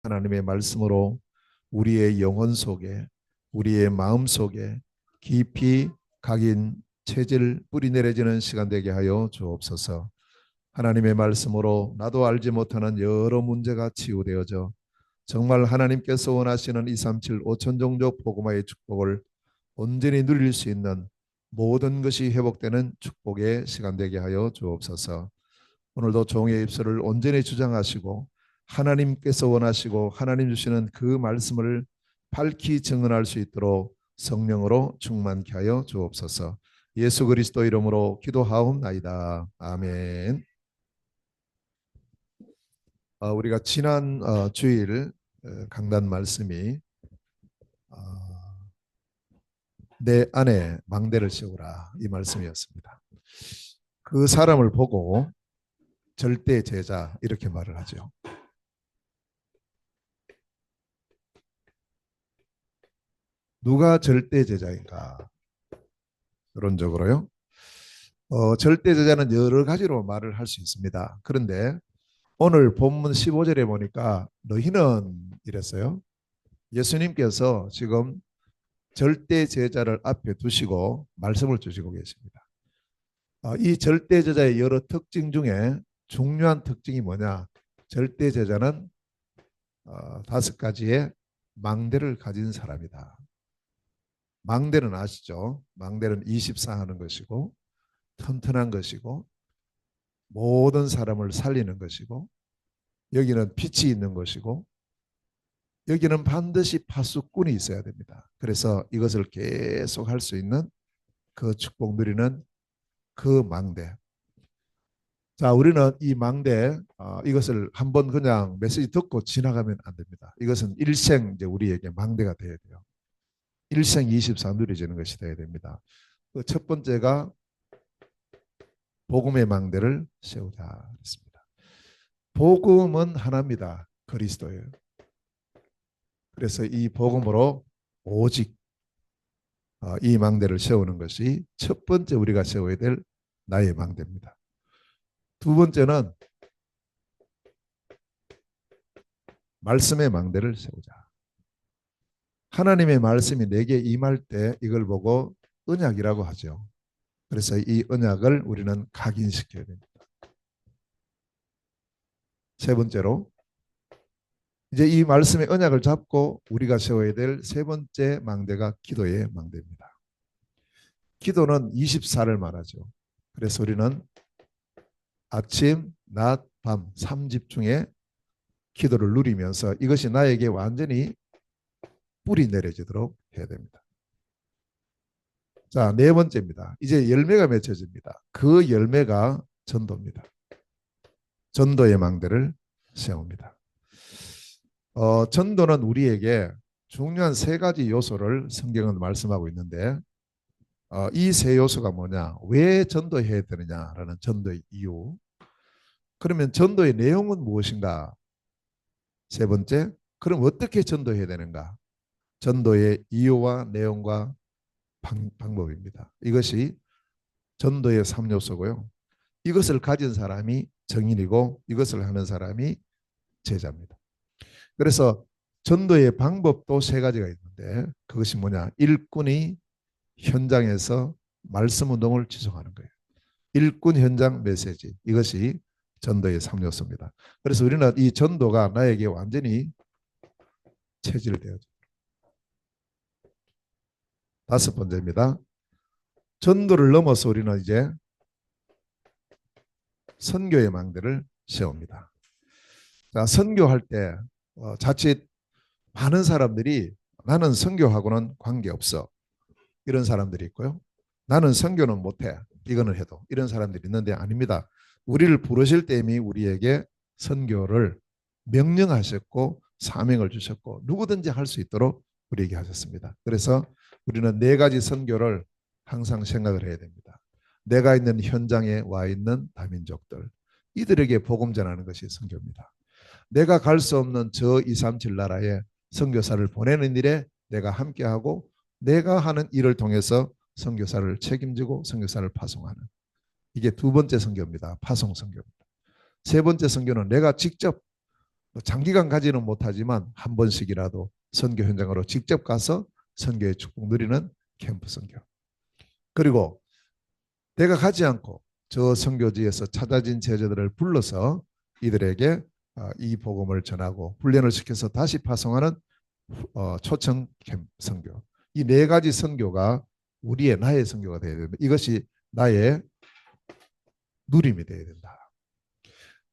하나님의 말씀으로 우리의 영혼 속에, 우리의 마음 속에 깊이 각인 체질 뿌리 내려지는 시간 되게 하여 주옵소서. 하나님의 말씀으로 나도 알지 못하는 여러 문제가 치유되어져 정말 하나님께서 원하시는 237 5천종족 복음화의 축복을 온전히 누릴 수 있는 모든 것이 회복되는 축복의 시간 되게 하여 주옵소서. 오늘도 종의 입술을 온전히 주장하시고 하나님께서 원하시고 하나님 주시는 그 말씀을 밝히 증언할 수 있도록 성령으로 충만케 하여 주옵소서. 예수 그리스도 이름으로 기도하옵나이다. 아멘. 우리가 지난 주일 강단 말씀이 어, 내 안에 망대를 씌우라 이 말씀이었습니다. 그 사람을 보고 절대 제자 이렇게 말을 하죠. 누가 절대 제자인가? 결론적으로요. 절대 제자는 여러 가지로 말을 할 수 있습니다. 그런데 오늘 본문 15절에 보니까 너희는 이랬어요. 예수님께서 지금 절대 제자를 앞에 두시고 말씀을 주시고 계십니다. 이 절대 제자의 여러 특징 중에 중요한 특징이 뭐냐? 절대 제자는 5가지의 망대를 가진 사람이다. 망대는 아시죠? 망대는 24 하는 것이고 튼튼한 것이고 모든 사람을 살리는 것이고 여기는 빛이 있는 것이고 여기는 반드시 파수꾼이 있어야 됩니다. 그래서 이것을 계속 할 수 있는 그 축복 누리는 그 망대. 자, 우리는 이 망대 이것을 한번 그냥 메시지 듣고 지나가면 안 됩니다. 이것은 일생 이제 우리에게 망대가 돼야 돼요. 일생 24 누려지는 것이 돼야 됩니다. 그 첫 번째가 복음의 망대를 세우자 했습니다. 복음은 하나입니다. 그리스도예요. 그래서 이 복음으로 오직 이 망대를 세우는 것이 첫 번째 우리가 세워야 될 나의 망대입니다. 두 번째는 말씀의 망대를 세우자. 하나님의 말씀이 내게 임할 때 이걸 보고 언약이라고 하죠. 그래서 이 언약을 우리는 각인시켜야 됩니다. 세 번째로 이제 이 말씀의 언약을 잡고 우리가 세워야 될 세 번째 망대가 기도의 망대입니다. 기도는 24를 말하죠. 그래서 우리는 아침, 낮, 밤 3집중에 기도를 누리면서 이것이 나에게 완전히 뿌리 내려지도록 해야 됩니다. 자, 네 번째입니다. 이제 열매가 맺혀집니다. 그 열매가 전도입니다. 전도의 망대를 세웁니다. 전도는 우리에게 중요한 3가지 요소를 성경은 말씀하고 있는데 이 3요소가 뭐냐? 왜 전도해야 되느냐라는 전도의 이유. 그러면 전도의 내용은 무엇인가? 세 번째, 그럼 어떻게 전도해야 되는가? 전도의 이유와 내용과 방법입니다. 이것이 전도의 3요소고요. 이것을 가진 사람이 정인이고 이것을 하는 사람이 제자입니다. 그래서 전도의 방법도 3가지가 있는데 그것이 뭐냐? 일꾼이 현장에서 말씀 운동을 지속하는 거예요. 일꾼 현장 메시지. 이것이 전도의 3요소입니다. 그래서 우리는 이 전도가 나에게 완전히 체질되어져. 5번째입니다. 전도를 넘어서 우리는 이제 선교의 망대를 세웁니다. 자, 선교할 때 자칫 많은 사람들이 나는 선교하고는 관계없어. 이런 사람들이 있고요. 나는 선교는 못해. 이거는 해도. 이런 사람들이 있는데 아닙니다. 우리를 부르실 때 이미 우리에게 선교를 명령하셨고 사명을 주셨고 누구든지 할 수 있도록 우리에게 하셨습니다. 그래서 우리는 4가지 선교를 항상 생각을 해야 됩니다. 내가 있는 현장에 와 있는 다민족들 이들에게 복음 전하는 것이 선교입니다. 내가 갈 수 없는 저 237 나라에 선교사를 보내는 일에 내가 함께하고 내가 하는 일을 통해서 선교사를 책임지고 선교사를 파송하는 이게 2번째 선교입니다. 파송 선교입니다. 3번째 선교는 내가 직접 장기간 가지는 못하지만 한 번씩이라도 선교 현장으로 직접 가서 선교의 축복 누리는 캠프 선교. 그리고 내가 가지 않고 저 선교지에서 찾아진 제자들을 불러서 이들에게 이 복음을 전하고 훈련을 시켜서 다시 파송하는 초청 캠프 선교. 이 네 가지 선교가 우리의 나의 선교가 되어야 된다. 이것이 나의 누림이 되어야 된다.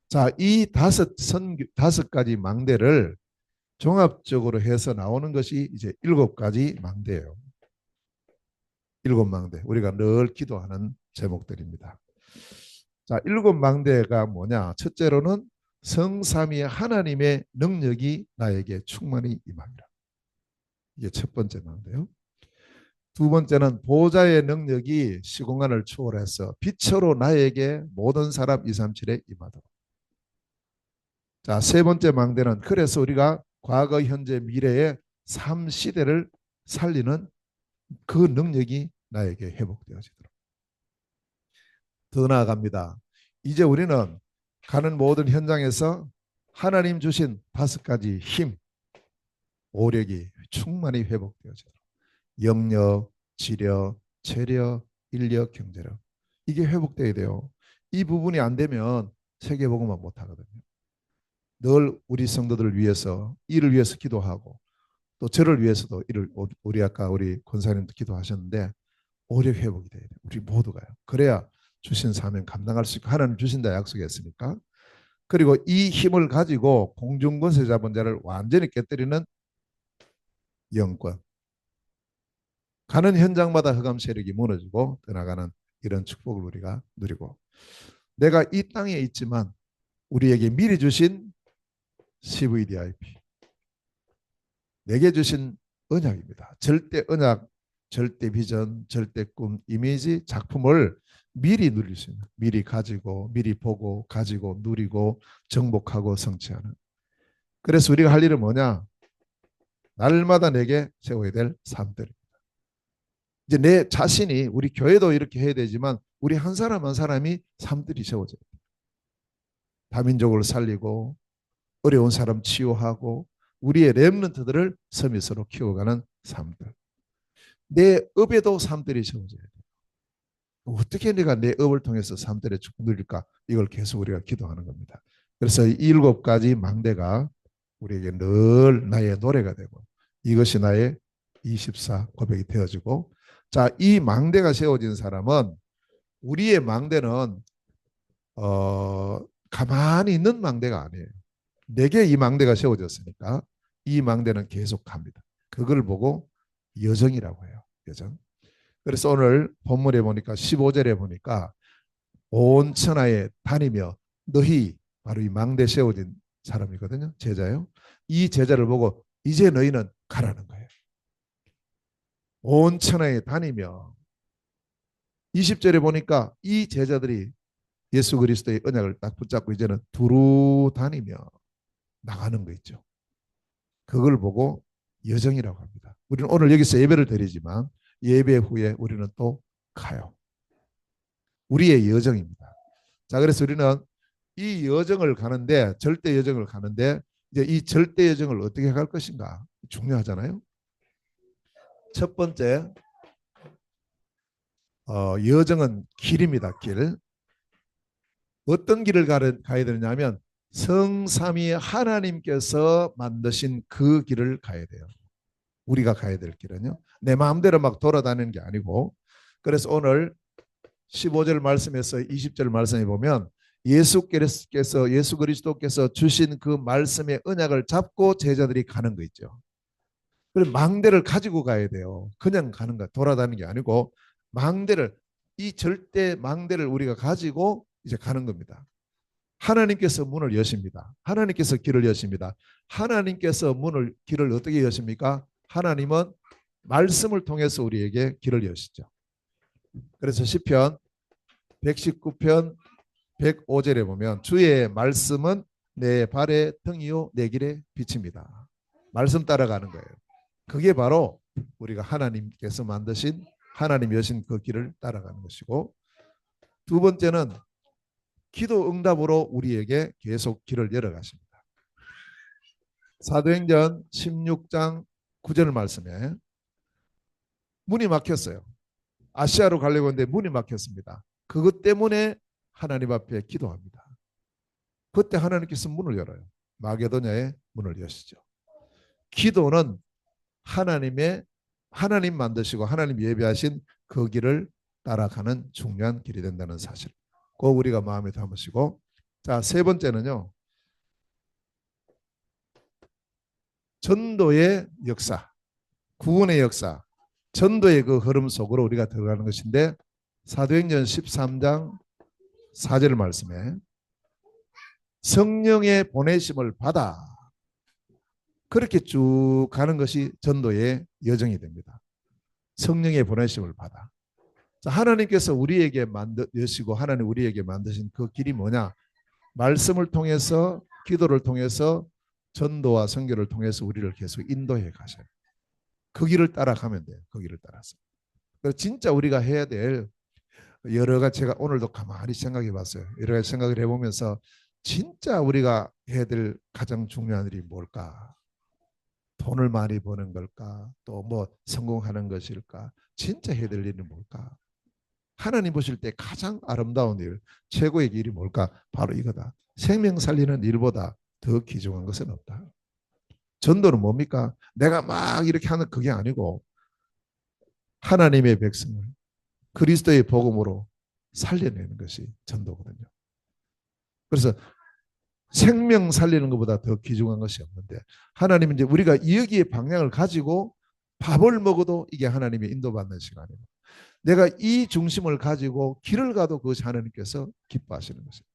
자, 이 다섯 가지 망대를 종합적으로 해서 나오는 것이 이제 7가지 망대예요. 7망대. 우리가 늘 기도하는 제목들입니다. 자, 7망대가 뭐냐? 첫째로는 성삼위 하나님의 능력이 나에게 충만히 임하리라. 이게 첫 번째 망대요. 두 번째는 보좌의 능력이 시공간을 초월해서 빛으로 나에게 모든 사람 237에 임하도록. 자, 세 번째 망대는 그래서 우리가 과거, 현재, 미래의 3시대를 살리는 그 능력이 나에게 회복되어지도록. 더 나아갑니다. 이제 우리는 가는 모든 현장에서 하나님 주신 5가지 힘, 오력이 충만히 회복되어지도록. 영력, 지력, 체력, 인력, 경제력. 이게 회복돼야 돼요. 이 부분이 안 되면 세계복음만 못하거든요. 늘 우리 성도들을 위해서, 이를 위해서 기도하고 또 저를 위해서도 우리 아까 우리 권사님도 기도하셨는데 오력 회복이 돼야 돼요. 우리 모두가요. 그래야 주신 사명 감당할 수 있고 하나님 주신다 약속했으니까. 그리고 이 힘을 가지고 공중권세 잡은 자를 완전히 깨뜨리는 영권. 가는 현장마다 흑암 세력이 무너지고 떠나가는 이런 축복을 우리가 누리고, 내가 이 땅에 있지만 우리에게 미리 주신 CVDIP, 내게 주신 언약입니다. 절대 언약, 절대 비전, 절대 꿈, 이미지, 작품을 미리 누릴 수 있는, 미리 가지고 미리 보고 가지고 누리고 정복하고 성취하는. 그래서 우리가 할 일은 뭐냐? 날마다 내게 세워야 될 삶들. 이제 내 자신이, 우리 교회도 이렇게 해야 되지만 우리 한 사람 한 사람이 삶들이 세워져요. 다민족을 살리고 어려운 사람 치유하고 우리의 렘넌트들을 서밋으로 키워가는 삶들. 내 업에도 삶들이 세워져야 돼요. 어떻게 내가 내 업을 통해서 삶들의 축복 누릴까? 이걸 계속 우리가 기도하는 겁니다. 그래서 이 7가지 망대가 우리에게 늘 나의 노래가 되고 이것이 나의 24 고백이 되어지고, 자, 이 망대가 세워진 사람은, 우리의 망대는 가만히 있는 망대가 아니에요. 내게 이 망대가 세워졌으니까 이 망대는 계속 갑니다. 그걸 보고 여정이라고 해요. 여정. 그래서 오늘 본문에 보니까 15절에 보니까 온 천하에 다니며 너희, 바로 이 망대 세워진 사람이거든요. 제자요. 이 제자를 보고 이제 너희는 가라는 거예요. 온 천하에 다니며, 20절에 보니까 이 제자들이 예수 그리스도의 언약을 딱 붙잡고 이제는 두루 다니며 나가는 거 있죠. 그걸 보고 여정이라고 합니다. 우리는 오늘 여기서 예배를 드리지만 예배 후에 우리는 또 가요. 우리의 여정입니다. 자, 그래서 우리는 이 여정을 가는데, 절대 여정을 가는데, 이제 이 절대 여정을 어떻게 갈 것인가 중요하잖아요. 첫 번째, 여정은 길입니다. 길. 어떤 길을 가야 되냐면 성삼위 하나님께서 만드신 그 길을 가야 돼요. 우리가 가야 될 길은요. 내 마음대로 막 돌아다니는 게 아니고. 그래서 오늘 15절 말씀에서 20절 말씀에 보면 예수 그리스도께서 주신 그 말씀의 언약을 잡고 제자들이 가는 거 있죠. 그래서 망대를 가지고 가야 돼요. 그냥 가는 거, 돌아다니는 게 아니고 망대를, 이 절대 망대를 우리가 가지고 이제 가는 겁니다. 하나님께서 문을 여십니다. 하나님께서 길을 여십니다. 하나님께서 길을 어떻게 여십니까? 하나님은 말씀을 통해서 우리에게 길을 여시죠. 그래서 시편 119편 105절에 보면 주의 말씀은 내 발의 등이요 내 길의 빛입니다. 말씀 따라가는 거예요. 그게 바로 우리가 하나님께서 만드신, 하나님 여신 그 길을 따라가는 것이고, 두 번째는 기도 응답으로 우리에게 계속 길을 열어가십니다. 사도행전 16장 9절 말씀에 문이 막혔어요. 아시아로 가려고 했는데 문이 막혔습니다. 그것 때문에 하나님 앞에 기도합니다. 그때 하나님께서 문을 열어요. 마게도냐의 문을 여시죠. 기도는 하나님 만드시고 하나님 예비하신 그 길을 따라가는 중요한 길이 된다는 사실. 꼭 우리가 마음에 담으시고, 자, 세 번째는요. 전도의 역사, 구원의 역사, 전도의 그 흐름 속으로 우리가 들어가는 것인데, 사도행전 13장 4절 말씀에 성령의 보내심을 받아 그렇게 쭉 가는 것이 전도의 여정이 됩니다. 성령의 보내심을 받아. 자, 하나님께서 우리에게 만드시고 하나님 우리에게 만드신 그 길이 뭐냐? 말씀을 통해서, 기도를 통해서, 전도와 선교를 통해서 우리를 계속 인도해 가셔요. 그 길을 따라가면 돼요. 그 길을 따라서. 그래서 진짜 우리가 해야 될 여러 가지, 제가 오늘도 가만히 생각해 봤어요. 여러 가지 생각을 해보면서 진짜 우리가 해야 될 가장 중요한 일이 뭘까? 돈을 많이 버는 걸까? 또 뭐 성공하는 것일까? 진짜 해야 될 일은 뭘까? 하나님 보실 때 가장 아름다운 일, 최고의 일이 뭘까? 바로 이거다. 생명 살리는 일보다 더 귀중한 것은 없다. 전도는 뭡니까? 내가 막 이렇게 하는 그게 아니고 하나님의 백성을 그리스도의 복음으로 살려내는 것이 전도거든요. 그래서 생명 살리는 것보다 더 귀중한 것이 없는데, 하나님은 이제 우리가 여기에 방향을 가지고 밥을 먹어도 이게 하나님의 인도받는 시간이고, 내가 이 중심을 가지고 길을 가도 그것이 하나님께서 기뻐하시는 것입니다.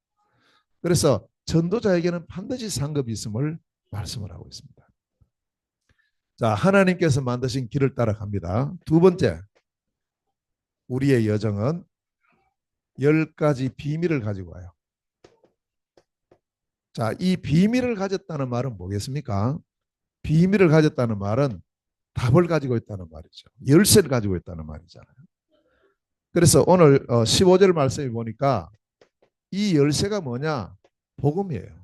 그래서 전도자에게는 반드시 상급이 있음을 말씀을 하고 있습니다. 자, 하나님께서 만드신 길을 따라갑니다. 두 번째, 우리의 여정은 10가지 비밀을 가지고 와요. 자, 이 비밀을 가졌다는 말은 뭐겠습니까? 비밀을 가졌다는 말은 답을 가지고 있다는 말이죠. 열쇠를 가지고 있다는 말이잖아요. 그래서 오늘 15절 말씀에 보니까 이 열쇠가 뭐냐? 복음이에요.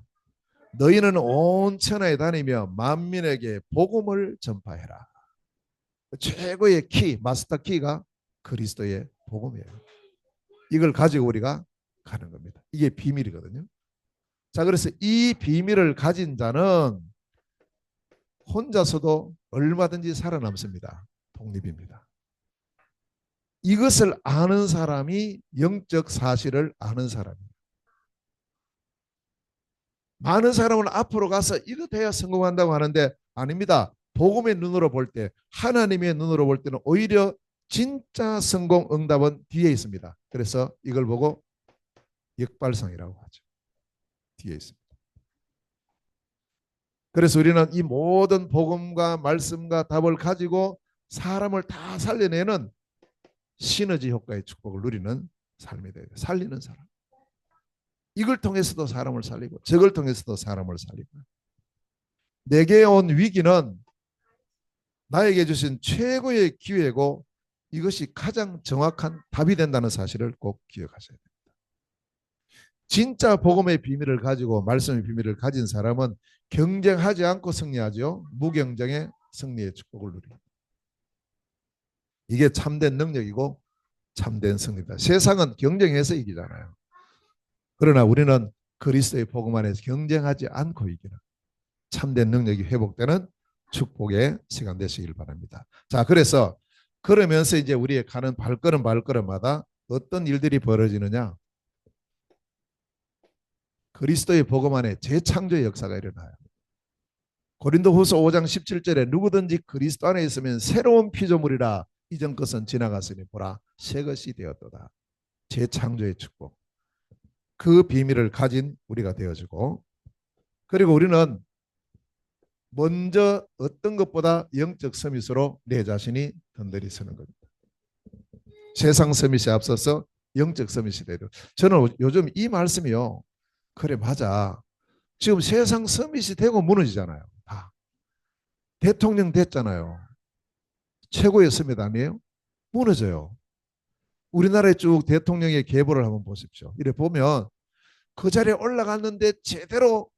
너희는 온 천하에 다니며 만민에게 복음을 전파해라. 최고의 키, 마스터 키가 그리스도의 복음이에요. 이걸 가지고 우리가 가는 겁니다. 이게 비밀이거든요. 자, 그래서 이 비밀을 가진 자는 혼자서도 얼마든지 살아남습니다. 독립입니다. 이것을 아는 사람이 영적 사실을 아는 사람입니다. 많은 사람은 앞으로 가서 이거 돼야 성공한다고 하는데 아닙니다. 복음의 눈으로 볼 때, 하나님의 눈으로 볼 때는 오히려 진짜 성공 응답은 뒤에 있습니다. 그래서 이걸 보고 역발상이라고 하죠. 뒤에 있습니다. 그래서 우리는 이 모든 복음과 말씀과 답을 가지고 사람을 다 살려내는 시너지 효과의 축복을 누리는 삶이 돼요. 살리는 사람. 이걸 통해서도 사람을 살리고 저걸 통해서도 사람을 살리고, 내게 온 위기는 나에게 주신 최고의 기회고 이것이 가장 정확한 답이 된다는 사실을 꼭 기억하셔야 됩니다. 진짜 복음의 비밀을 가지고 말씀의 비밀을 가진 사람은 경쟁하지 않고 승리하죠. 무경쟁의 승리의 축복을 누립니다. 이게 참된 능력이고 참된 승리다. 세상은 경쟁해서 이기잖아요. 그러나 우리는 그리스도의 복음 안에서 경쟁하지 않고 이기는 참된 능력이 회복되는 축복의 시간 되시길 바랍니다. 자, 그래서 그러면서 이제 우리의 가는 발걸음마다 어떤 일들이 벌어지느냐? 그리스도의 복음 안에 재창조의 역사가 일어나요. 고린도후서 5장 17절에 누구든지 그리스도 안에 있으면 새로운 피조물이라, 이전 것은 지나갔으니 보라 새 것이 되었도다. 재창조의 축복. 그 비밀을 가진 우리가 되어지고, 그리고 우리는 먼저 어떤 것보다 영적 서밋으로 내 자신이 든든히 서는 겁니다. 세상 서밋에 앞서서 영적 서밋이 되도록. 저는 요즘 이 말씀이요. 그래, 맞아. 지금 세상 서밋이 되고 무너지잖아요. 다. 대통령 됐잖아요. 최고의 서밋 아니에요? 무너져요. 우리나라에 쭉 대통령의 계보를 한번 보십시오. 이래 보면 그 자리에 올라갔는데 제대로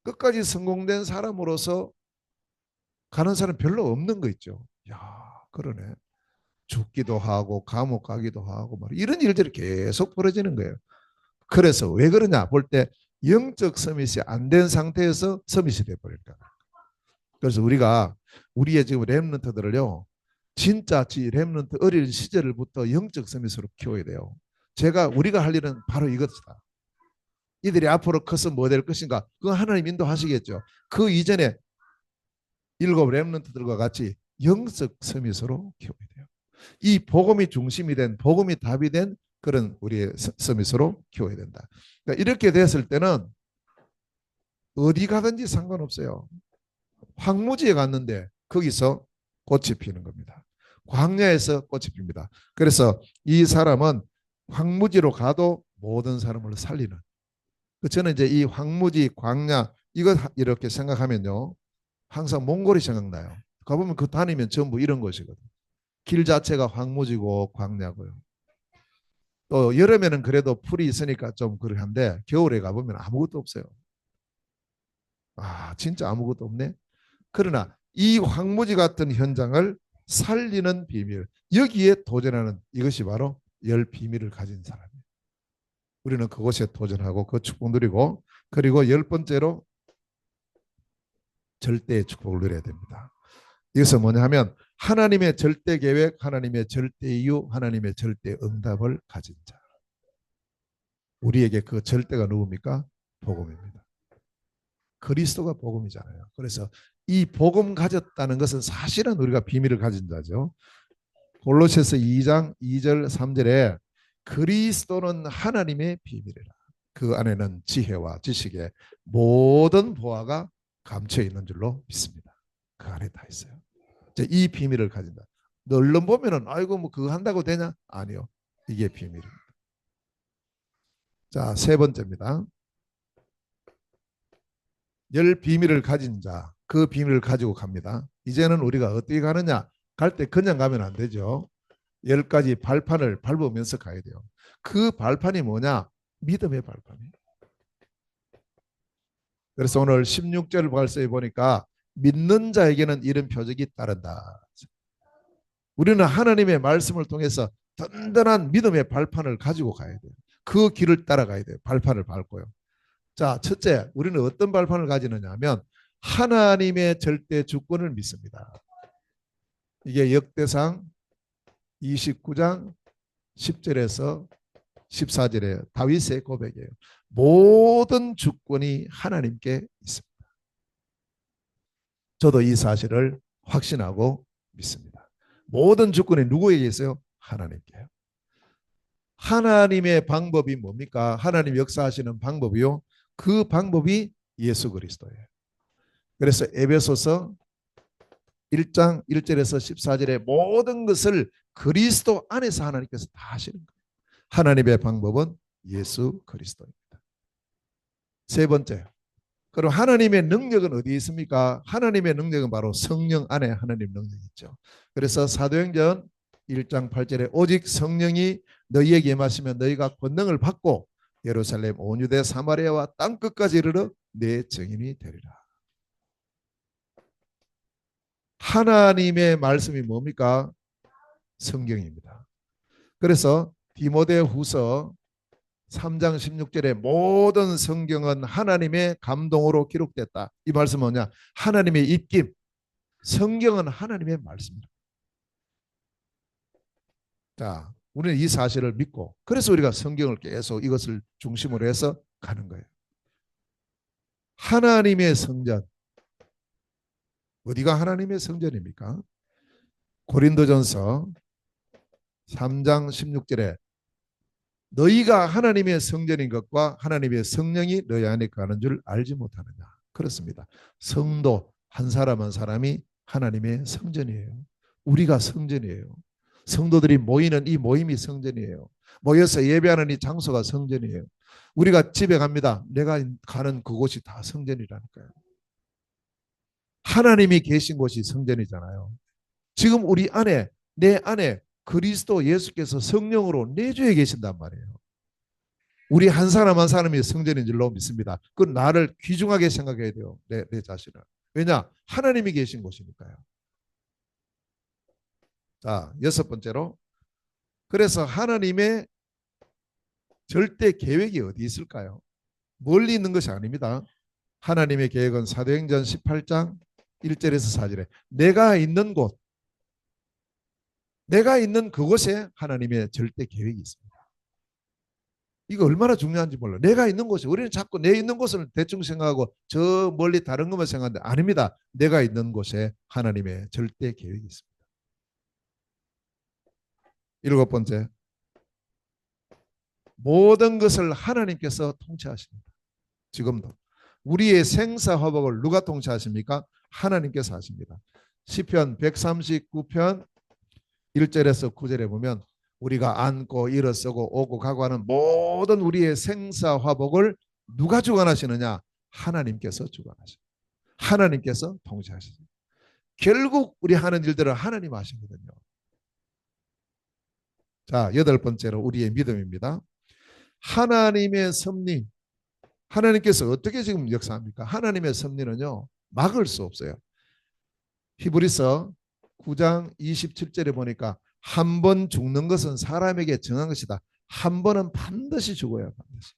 끝까지 성공된 사람으로서 가는 사람 별로 없는 거 있죠. 야, 그러네. 죽기도 하고 감옥 가기도 하고 막 이런 일들이 계속 벌어지는 거예요. 그래서 왜 그러냐 볼 때 영적 서밋이 안 된 상태에서 서밋이 돼버릴까. 그래서 우리가 우리의 지금 렘넌트들을요, 진짜 렘넌트 어린 시절부터 영적 서밋으로 키워야 돼요. 우리가 할 일은 바로 이것이다. 이들이 앞으로 커서 뭐 될 것인가, 그건 하나님 인도하시겠죠. 그 이전에 일곱 렘넌트들과 같이 영적 서밋으로 키워야 돼요. 이 복음이 중심이 된, 복음이 답이 된 그런 우리의 서밋으로 키워야 된다. 그러니까 이렇게 됐을 때는 어디 가든지 상관없어요. 황무지에 갔는데 거기서 꽃이 피는 겁니다. 광야에서 꽃이 핍니다. 그래서 이 사람은 황무지로 가도 모든 사람을 살리는. 저는 이제 이 황무지, 광야 이거 이렇게 생각하면요, 항상 몽골이 생각나요. 가보면 그 다니면 전부 이런 것이거든. 길 자체가 황무지고 광야고요. 또 여름에는 그래도 풀이 있으니까 좀 그렇한데 겨울에 가보면 아무것도 없어요. 아, 진짜 아무것도 없네. 그러나 이 황무지 같은 현장을 살리는 비밀, 여기에 도전하는 이것이 바로 열 비밀을 가진 사람이에요. 우리는 그것에 도전하고 그 축복 누리고, 그리고 열 번째로 절대의 축복을 누려야 됩니다. 이것은 뭐냐 하면 하나님의 절대 계획, 하나님의 절대 이유, 하나님의 절대 응답을 가진 자. 우리에게 그 절대가 누굽니까? 복음입니다. 그리스도가 복음이잖아요. 그래서 이 복음 가졌다는 것은 사실은 우리가 비밀을 가진 자죠. 골로새서 2장 2절 3절에 그리스도는 하나님의 비밀이라. 그 안에는 지혜와 지식의 모든 보화가 감춰 있는 줄로 믿습니다. 그 안에 다 있어요. 이 비밀을 가진다. 얼른 보면은 아이고 뭐 그거 한다고 되냐? 아니요. 이게 비밀입니다. 자, 세 번째입니다. 열 비밀을 가진 자, 그 비밀을 가지고 갑니다. 이제는 우리가 어떻게 가느냐? 갈 때 그냥 가면 안 되죠. 10가지 발판을 밟으면서 가야 돼요. 그 발판이 뭐냐? 믿음의 발판이에요. 그래서 오늘 16절 발서에 보니까 믿는 자에게는 이런 표적이 따른다. 우리는 하나님의 말씀을 통해서 든든한 믿음의 발판을 가지고 가야 돼요. 그 길을 따라가야 돼요. 발판을 밟고요. 자, 첫째, 우리는 어떤 발판을 가지느냐 하면 하나님의 절대 주권을 믿습니다. 이게 역대상 29장 10절에서 14절에 다윗의 고백이에요. 모든 주권이 하나님께 있습니다. 저도 이 사실을 확신하고 믿습니다. 모든 주권이 누구에게 있어요? 하나님께요. 하나님의 방법이 뭡니까? 하나님 역사하시는 방법이요. 그 방법이 예수 그리스도예요. 그래서 에베소서 1장 1절에서 14절에 모든 것을 그리스도 안에서 하나님께서 다 하시는 거예요. 하나님의 방법은 예수 그리스도입니다. 세 번째, 그럼 하나님의 능력은 어디에 있습니까? 하나님의 능력은 바로 성령 안에 하나님 능력이 있죠. 그래서 사도행전 1장 8절에 오직 성령이 너희에게 임하시면 너희가 권능을 받고 예루살렘 온 유대 사마리아와 땅끝까지 이르러 내 증인이 되리라. 하나님의 말씀이 뭡니까? 성경입니다. 그래서 디모데후서 3장 16절에 모든 성경은 하나님의 감동으로 기록됐다. 이 말씀은 뭐냐? 하나님의 입김. 성경은 하나님의 말씀입니다. 자, 우리는 이 사실을 믿고 그래서 우리가 성경을 계속 이것을 중심으로 해서 가는 거예요. 하나님의 성전. 어디가 하나님의 성전입니까? 고린도전서 3장 16절에 너희가 하나님의 성전인 것과 하나님의 성령이 너희 안에 가는 줄 알지 못하느냐. 그렇습니다. 성도 한 사람 한 사람이 하나님의 성전이에요. 우리가 성전이에요. 성도들이 모이는 이 모임이 성전이에요. 모여서 예배하는 이 장소가 성전이에요. 우리가 집에 갑니다. 내가 가는 그곳이 다 성전이라니까요. 하나님이 계신 곳이 성전이잖아요. 지금 우리 안에, 내 안에 그리스도 예수께서 성령으로 내주에 계신단 말이에요. 우리 한 사람 한 사람이 성전인 줄로 믿습니다. 그 나를 귀중하게 생각해야 돼요. 내 자신을. 왜냐? 하나님이 계신 곳이니까요. 자, 여섯 번째로, 그래서 하나님의 절대 계획이 어디 있을까요? 멀리 있는 것이 아닙니다. 하나님의 계획은 사도행전 18장 1절에서 4절에 내가 있는 곳, 내가 있는 그곳에 하나님의 절대 계획이 있습니다. 이거 얼마나 중요한지 몰라요. 내가 있는 곳에, 우리는 자꾸 내 있는 곳을 대충 생각하고 저 멀리 다른 것만 생각하는데 아닙니다. 내가 있는 곳에 하나님의 절대 계획이 있습니다. 일곱 번째, 모든 것을 하나님께서 통치하십니다. 지금도. 우리의 생사화복을 누가 통치하십니까? 하나님께서 하십니다. 시편 139편 1절에서 9절에 보면 우리가 앉고 일어서고 오고 가고 하는 모든 우리의 생사화복을 누가 주관하시느냐? 하나님께서 주관하십니다. 하나님께서 통치하십니다. 결국 우리 하는 일들을 하나님 하시거든요. 자, 여덟 번째로 우리의 믿음입니다. 하나님의 섭리, 하나님께서 어떻게 지금 역사합니까? 하나님의 섭리는요, 막을 수 없어요. 히브리서 9장 27절에 보니까 한 번 죽는 것은 사람에게 정한 것이다. 한 번은 반드시 죽어야 반드시.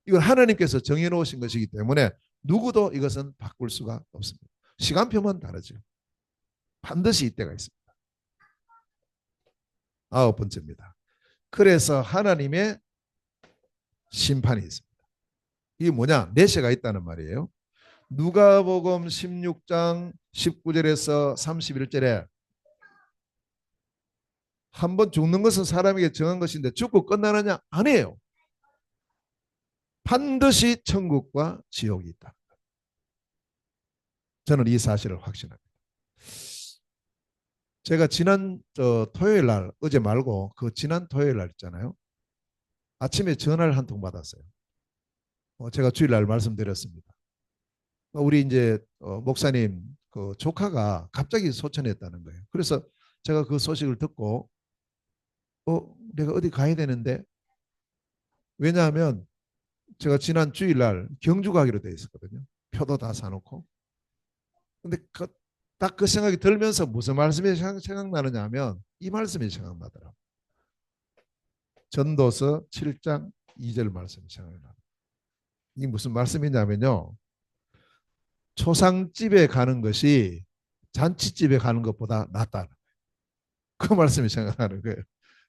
이건 하나님께서 정해놓으신 것이기 때문에 누구도 이것은 바꿀 수가 없습니다. 시간표만 다르죠. 반드시 이때가 있습니다. 아홉 번째입니다. 그래서 하나님의 심판이 있습니다. 이게 뭐냐? 내세가 있다는 말이에요. 누가복음 16장 19절에서 31절에 한 번 죽는 것은 사람에게 정한 것인데 죽고 끝나느냐? 아니에요. 반드시 천국과 지옥이 있다. 저는 이 사실을 확신합니다. 제가 지난 토요일 날, 어제 말고 그 지난 토요일 날 있잖아요. 아침에 전화를 한 통 받았어요. 제가 주일날 말씀드렸습니다. 우리 이제 목사님 그 조카가 갑자기 소천했다는 거예요. 그래서 제가 그 소식을 듣고 내가 어디 가야 되는데, 왜냐하면 제가 지난 주일날 경주 가기로 돼 있었거든요. 표도 다 사놓고. 근데 딱 그 생각이 들면서 무슨 말씀이 생각나느냐 하면 이 말씀이 생각나더라고요. 전도서 7장 2절 말씀이 생각나요. 이게 무슨 말씀이냐면요. 초상집에 가는 것이 잔치집에 가는 것보다 낫다. 그 말씀이 생각나는 거예요.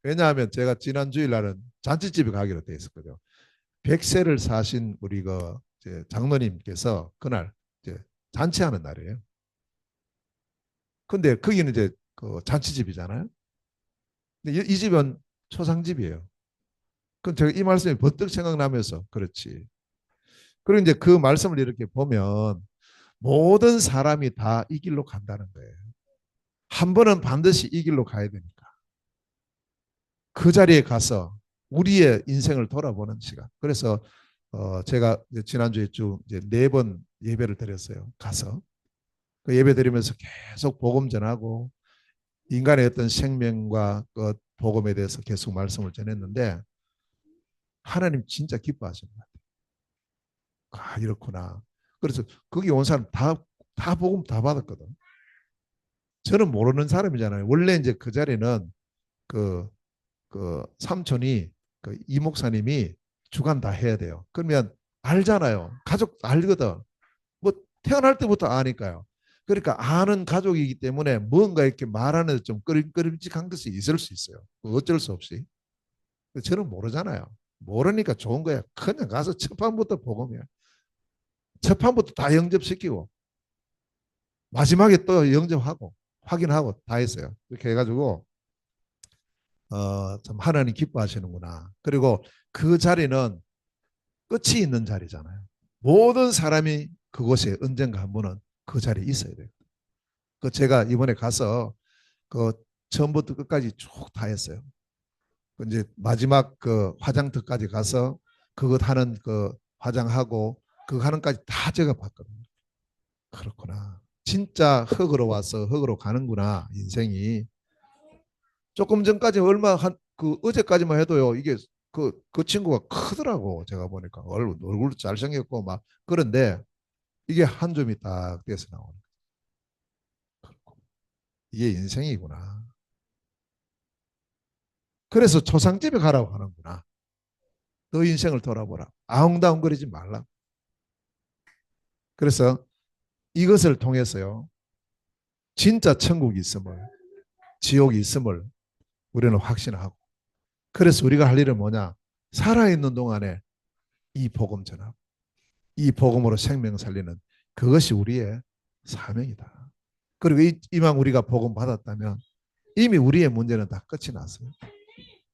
왜냐하면 제가 지난 주일날은 잔치집에 가기로 돼 있었거든요. 100세를 사신 우리 그 장로님께서 그날 이제 잔치하는 날이에요. 근데 거기는 이제 그 잔치집이잖아요. 근데 이 집은 초상집이에요. 그럼 제가 이 말씀이 번뜩 생각나면서 그렇지. 그리고 이제 그 말씀을 이렇게 보면 모든 사람이 다 이 길로 간다는 거예요. 한 번은 반드시 이 길로 가야 되니까. 그 자리에 가서 우리의 인생을 돌아보는 시간. 그래서 제가 지난주에 쭉 네 번 예배를 드렸어요. 가서. 그 예배 드리면서 계속 복음 전하고 인간의 어떤 생명과 그 복음에 대해서 계속 말씀을 전했는데 하나님 진짜 기뻐하시는 것 같아요. 아, 이렇구나. 그래서 거기 온 사람 다 복음 다 받았거든. 저는 모르는 사람이잖아요. 원래 이제 그 자리는 그, 그 삼촌이 그 이 목사님이 주간 다 해야 돼요. 그러면 알잖아요. 가족 알거든. 뭐 태어날 때부터 아니까요. 그러니까 아는 가족이기 때문에 뭔가 이렇게 말하는 데 좀 꺼림직한 것이 있을 수 있어요. 어쩔 수 없이. 저는 모르잖아요. 모르니까 좋은 거야. 그냥 가서 첫 판부터 복음이야. 첫 판부터 다 영접시키고 마지막에 또 영접하고 확인하고 다 했어요. 이렇게 해가지고 참 하나님 기뻐하시는구나. 그리고 그 자리는 끝이 있는 자리잖아요. 모든 사람이 그곳에 언젠가 한 번은 그 자리에 있어야 돼요. 그 제가 이번에 가서 그 처음부터 끝까지 쭉 다 했어요. 이제 마지막 그 화장터까지 가서 그것 하는 그 화장하고 그거 하는까지 다 제가 봤거든요. 그렇구나. 진짜 흙으로 와서 흙으로 가는구나 인생이. 조금 전까지 얼마 한 그 어제까지만 해도요. 이게 그 친구가 크더라고. 제가 보니까 얼굴도 잘생겼고 막 그런데 이게 한 줌이 딱 돼서 나오는 거고. 이게 인생이구나. 그래서 초상집에 가라고 하는구나. 너 인생을 돌아보라. 아웅다웅거리지 말라. 그래서 이것을 통해서요. 진짜 천국이 있음을, 지옥이 있음을 우리는 확신하고. 그래서 우리가 할 일은 뭐냐? 살아있는 동안에 이 복음 전하고 이 복음으로 생명 살리는 그것이 우리의 사명이다. 그리고 이만 우리가 복음 받았다면 이미 우리의 문제는 다 끝이 났어요.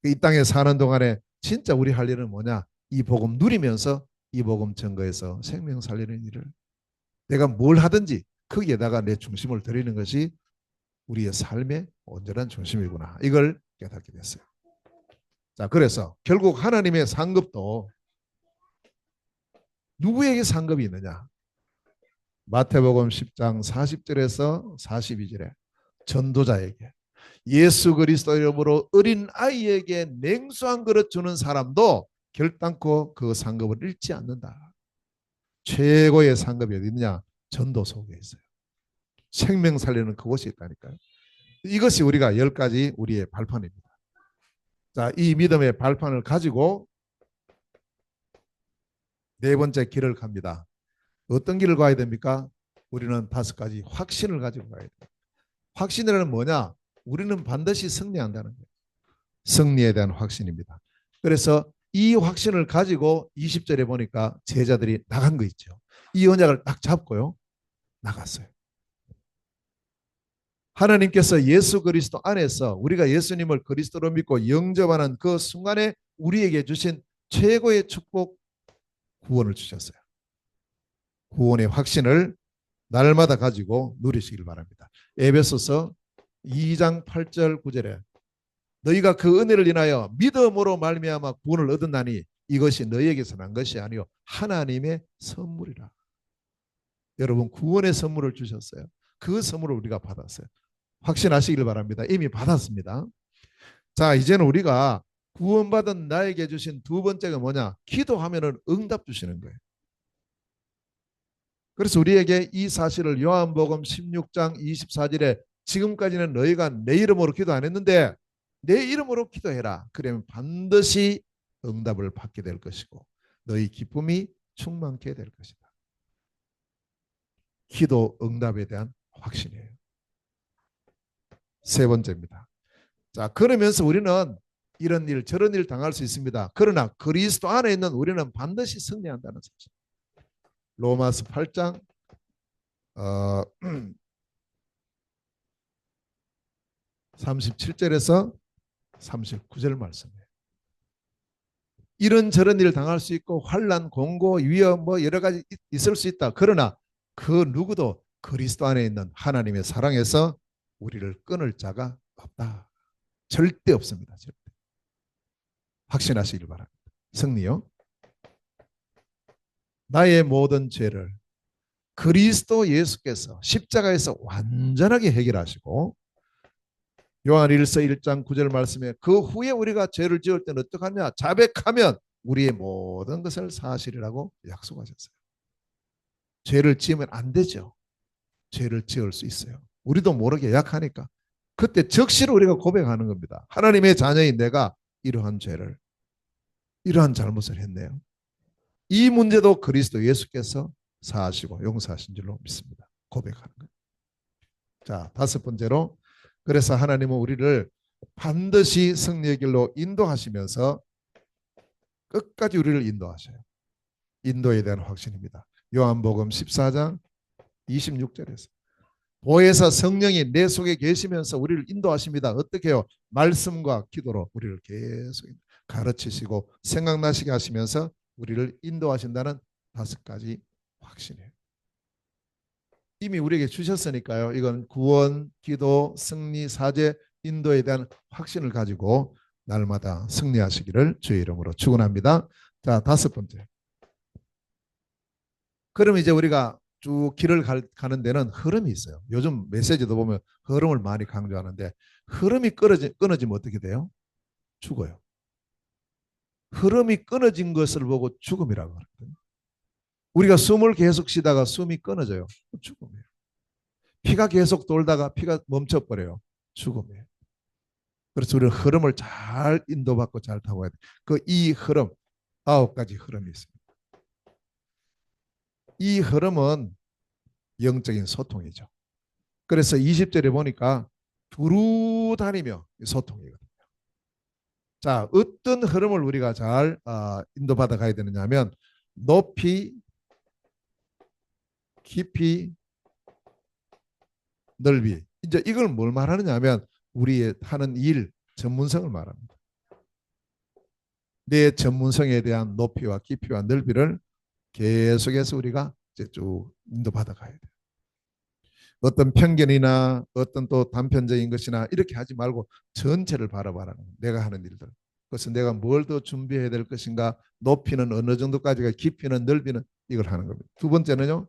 이 땅에 사는 동안에 진짜 우리 할 일은 뭐냐? 이 복음 누리면서 이 복음 증거에서 생명 살리는 일을 내가 뭘 하든지 거기에다가 내 중심을 들이는 것이 우리의 삶의 온전한 중심이구나. 이걸 깨닫게 됐어요. 자, 그래서 결국 하나님의 상급도 누구에게 상급이 있느냐? 마태복음 10장 40절에서 42절에 전도자에게 예수 그리스도 이름으로 어린 아이에게 냉수 한 그릇 주는 사람도 결단코 그 상급을 잃지 않는다. 최고의 상급이 어디 있느냐? 전도 속에 있어요. 생명 살리는 그곳이 있다니까요. 이것이 우리가 10가지 우리의 발판입니다. 자, 이 믿음의 발판을 가지고 네 번째 길을 갑니다. 어떤 길을 가야 됩니까? 우리는 5가지 확신을 가지고 가야 돼요. 확신이라는 뭐냐? 우리는 반드시 승리한다는 거예요. 승리에 대한 확신입니다. 그래서 이 확신을 가지고 20절에 보니까 제자들이 나간 거 있죠. 이 언약을 딱 잡고요. 나갔어요. 하나님께서 예수 그리스도 안에서 우리가 예수님을 그리스도로 믿고 영접하는 그 순간에 우리에게 주신 최고의 축복 구원을 주셨어요. 구원의 확신을 날마다 가지고 누리시길 바랍니다. 에베소서 2장 8절 9절에 너희가 그 은혜를 인하여 믿음으로 말미암아 구원을 얻었나니 이것이 너희에게서 난 것이 아니요 하나님의 선물이라. 여러분 구원의 선물을 주셨어요. 그 선물을 우리가 받았어요. 확신하시길 바랍니다. 이미 받았습니다. 자, 이제는 우리가 구원받은 나에게 주신 두 번째가 뭐냐? 기도하면은 응답 주시는 거예요. 그래서 우리에게 이 사실을 요한복음 16장 24절에 지금까지는 너희가 내 이름으로 기도 안 했는데 내 이름으로 기도해라. 그러면 반드시 응답을 받게 될 것이고 너희 기쁨이 충만케 될 것이다. 기도 응답에 대한 확신이에요. 세 번째입니다. 자, 그러면서 우리는 이런 일 저런 일 당할 수 있습니다. 그러나 그리스도 안에 있는 우리는 반드시 승리한다는 사실. 로마서 8장 37절에서 39절 말씀이에요. 이런 저런 일을 당할 수 있고 환난, 공고, 위험 뭐 여러 가지 있을 수 있다. 그러나 그 누구도 그리스도 안에 있는 하나님의 사랑에서 우리를 끊을 자가 없다. 절대 없습니다. 절대. 확신하시길 바랍니다. 승리요. 나의 모든 죄를 그리스도 예수께서 십자가에서 완전하게 해결하시고 요한 1서 1장 9절 말씀에 그 후에 우리가 죄를 지을 때는 어떡하냐? 자백하면 우리의 모든 것을 사실이라고 약속하셨어요. 죄를 지으면 안 되죠. 죄를 지을 수 있어요. 우리도 모르게 약하니까. 그때 적시로 우리가 고백하는 겁니다. 하나님의 자녀인 내가 이러한 죄를, 이러한 잘못을 했네요. 이 문제도 그리스도 예수께서 사하시고 용서하신 줄로 믿습니다. 고백하는 거예요. 자, 5번째로 그래서 하나님은 우리를 반드시 승리의 길로 인도하시면서 끝까지 우리를 인도하셔요. 인도에 대한 확신입니다. 요한복음 14장 26절에서 보혜사 성령이 내 속에 계시면서 우리를 인도하십니다. 어떻게 해요? 말씀과 기도로 우리를 계속 가르치시고 생각나시게 하시면서 우리를 인도하신다는 5가지 확신이에요. 이미 우리에게 주셨으니까요. 이건 구원, 기도, 승리, 사죄, 인도에 대한 확신을 가지고 날마다 승리하시기를 주의 이름으로 축원합니다. 자, 5번째. 그럼 이제 우리가 쭉 길을 가는 데는 흐름이 있어요. 요즘 메시지도 보면 흐름을 많이 강조하는데 흐름이 끊어지면 어떻게 돼요? 죽어요. 흐름이 끊어진 것을 보고 죽음이라고 하거든요. 우리가 숨을 계속 쉬다가 숨이 끊어져요. 죽음이에요. 피가 계속 돌다가 피가 멈춰버려요. 죽음이에요. 그래서 우리는 흐름을 잘 인도받고 잘 타고 가야 돼요. 이 흐름, 9가지 흐름이 있습니다. 이 흐름은 영적인 소통이죠. 그래서 20절에 보니까 두루 다니며 소통이거든요. 자, 어떤 흐름을 우리가 잘 인도받아 가야 되느냐 하면 높이, 깊이, 넓이. 이제 이걸 뭘 말하느냐 하면 우리의 하는 일, 전문성을 말합니다. 내 전문성에 대한 높이와 깊이와 넓이를 계속해서 우리가 이제 쭉 인도받아 가야 돼요. 어떤 편견이나 어떤 또 단편적인 것이나 이렇게 하지 말고 전체를 바라봐라는 거예요. 내가 하는 일들. 그래서 내가 뭘 더 준비해야 될 것인가, 높이는 어느 정도까지가, 깊이는 넓이는 이걸 하는 겁니다. 두 번째는요,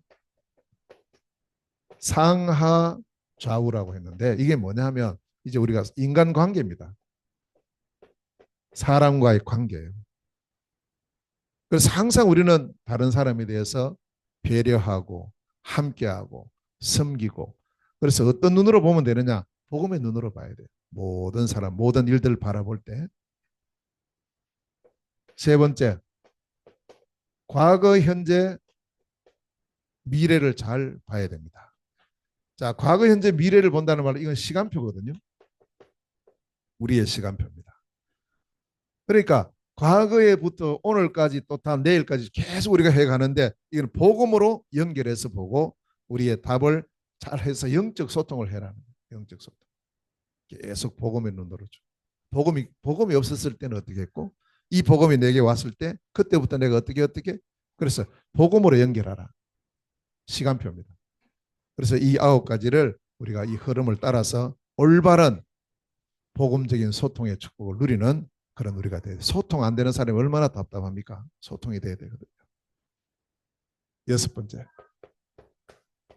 상하 좌우라고 했는데 이게 뭐냐면 이제 우리가 인간관계입니다. 사람과의 관계예요. 그래서 항상 우리는 다른 사람에 대해서 배려하고 함께하고 섬기고, 그래서 어떤 눈으로 보면 되느냐? 복음의 눈으로 봐야 돼요. 모든 사람, 모든 일들을 바라볼 때. 세 번째, 과거, 현재, 미래를 잘 봐야 됩니다. 자, 과거, 현재, 미래를 본다는 말은 이건 시간표거든요. 우리의 시간표입니다. 그러니까 과거에부터 오늘까지 또 다음 내일까지 계속 우리가 해가는데 이건 복음으로 연결해서 보고 우리의 답을 잘해서 영적 소통을 해라는 거예요. 영적 소통. 계속 복음의 눈으로 줘. 복음이 없었을 때는 어떻게 했고, 이 복음이 내게 왔을 때 그때부터 내가 어떻게 그래서 복음으로 연결하라. 시간표입니다. 그래서 이 9가지를 우리가 이 흐름을 따라서 올바른 복음적인 소통의 축복을 누리는 그런 우리가 돼야 돼요. 소통 안 되는 사람이 얼마나 답답합니까? 소통이 돼야 되거든요. 6번째,